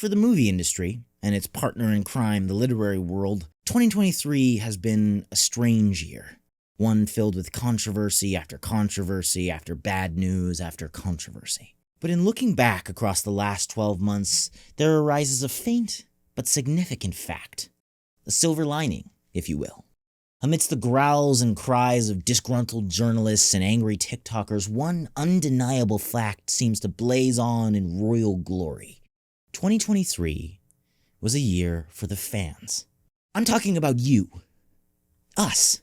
For the movie industry, and its partner in crime, the literary world, 2023 has been a strange year. One filled with controversy after bad news after controversy. But in looking back across the last 12 months, there arises a faint but significant fact. A silver lining, if you will. Amidst the growls and cries of disgruntled journalists and angry TikTokers, one undeniable fact seems to blaze on in royal glory. 2023 was a year for the fans. I'm talking about you. Us.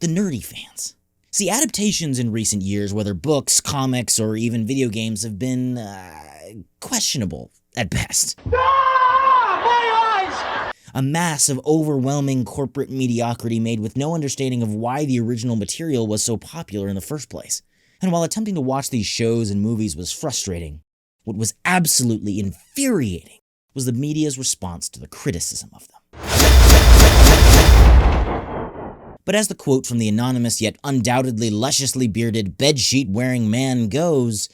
The nerdy fans. See, adaptations in recent years, whether books, comics, or even video games, have been questionable at best. A mass of overwhelming corporate mediocrity made with no understanding of why the original material was so popular in the first place. And while attempting to watch these shows and movies was frustrating, what was absolutely infuriating was the media's response to the criticism of them. But as the quote from the anonymous yet undoubtedly lusciously bearded bedsheet-wearing man goes,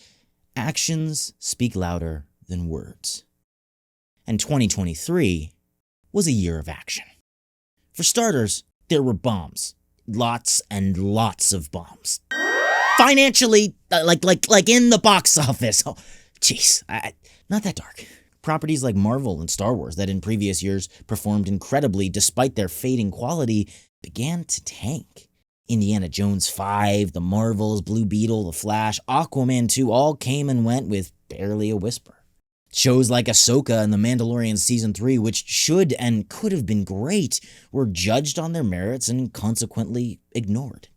actions speak louder than words. And 2023 was a year of action. For starters, there were bombs. Lots and lots of bombs. Financially, like in the box office. Oh, jeez, not that dark. Properties like Marvel and Star Wars that in previous years performed incredibly despite their fading quality began to tank. Indiana Jones 5, The Marvels, Blue Beetle, The Flash, Aquaman 2 all came and went with barely a whisper. Shows like Ahsoka and The Mandalorian Season 3, which should and could have been great, were judged on their merits and consequently ignored.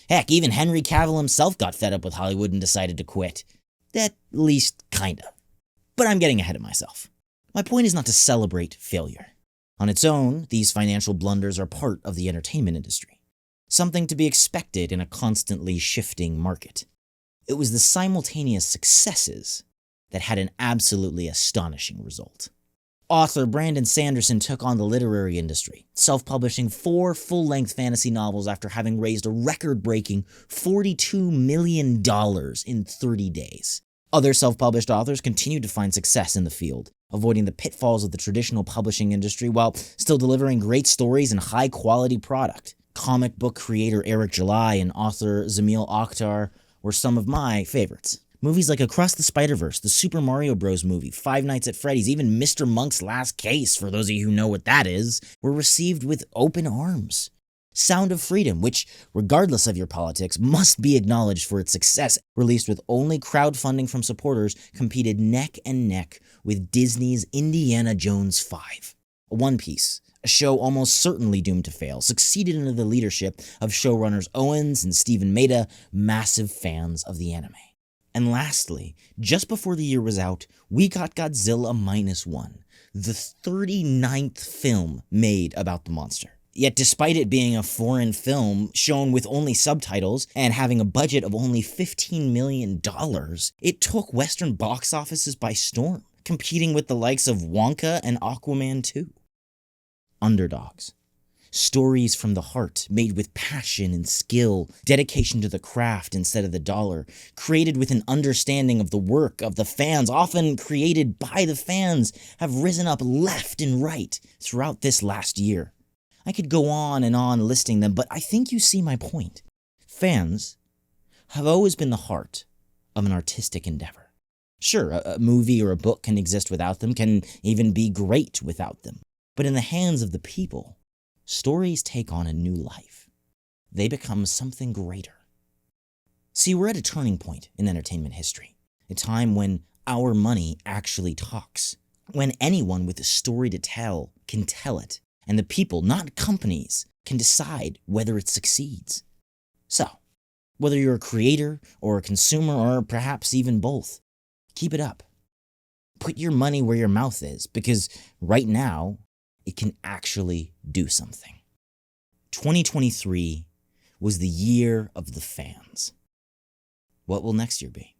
Heck, even Henry Cavill himself got fed up with Hollywood and decided to quit. At least, kinda. But I'm getting ahead of myself. My point is not to celebrate failure. On its own, these financial blunders are part of the entertainment industry. Something to be expected in a constantly shifting market. It was the simultaneous successes that had an absolutely astonishing result. Author Brandon Sanderson took on the literary industry, self-publishing 4 full-length fantasy novels after having raised a record-breaking $42 million in 30 days. Other self-published authors continued to find success in the field, avoiding the pitfalls of the traditional publishing industry while still delivering great stories and high-quality product. Comic book creator Eric July and author Zamil Akhtar were some of my favorites. Movies like Across the Spider-Verse, the Super Mario Bros. Movie, Five Nights at Freddy's, even Mr. Monk's Last Case, for those of you who know what that is, were received with open arms. Sound of Freedom, which, regardless of your politics, must be acknowledged for its success, released with only crowdfunding from supporters, competed neck and neck with Disney's Indiana Jones 5. One Piece, a show almost certainly doomed to fail, succeeded under the leadership of showrunners Owens and Stephen Maida, massive fans of the anime. And lastly, just before the year was out, we got Godzilla Minus One, the 39th film made about the monster. Yet despite it being a foreign film shown with only subtitles and having a budget of only $15 million, it took Western box offices by storm, competing with the likes of Wonka and Aquaman 2. Underdogs. Stories from the heart, made with passion and skill, dedication to the craft instead of the dollar, created with an understanding of the work of the fans, often created by the fans, have risen up left and right throughout this last year. I could go on and on listing them, but I think you see my point. Fans have always been the heart of an artistic endeavor. Sure, a movie or a book can exist without them, can even be great without them. But in the hands of the people, stories take on a new life. They become something greater. See, we're at a turning point in entertainment history, a time when our money actually talks, when anyone with a story to tell can tell it, and the people, not companies, can decide whether it succeeds. So, whether you're a creator or a consumer or perhaps even both, keep it up. Put your money where your mouth is, because right now, it can actually do something. 2023 was the year of the fans. What will next year be?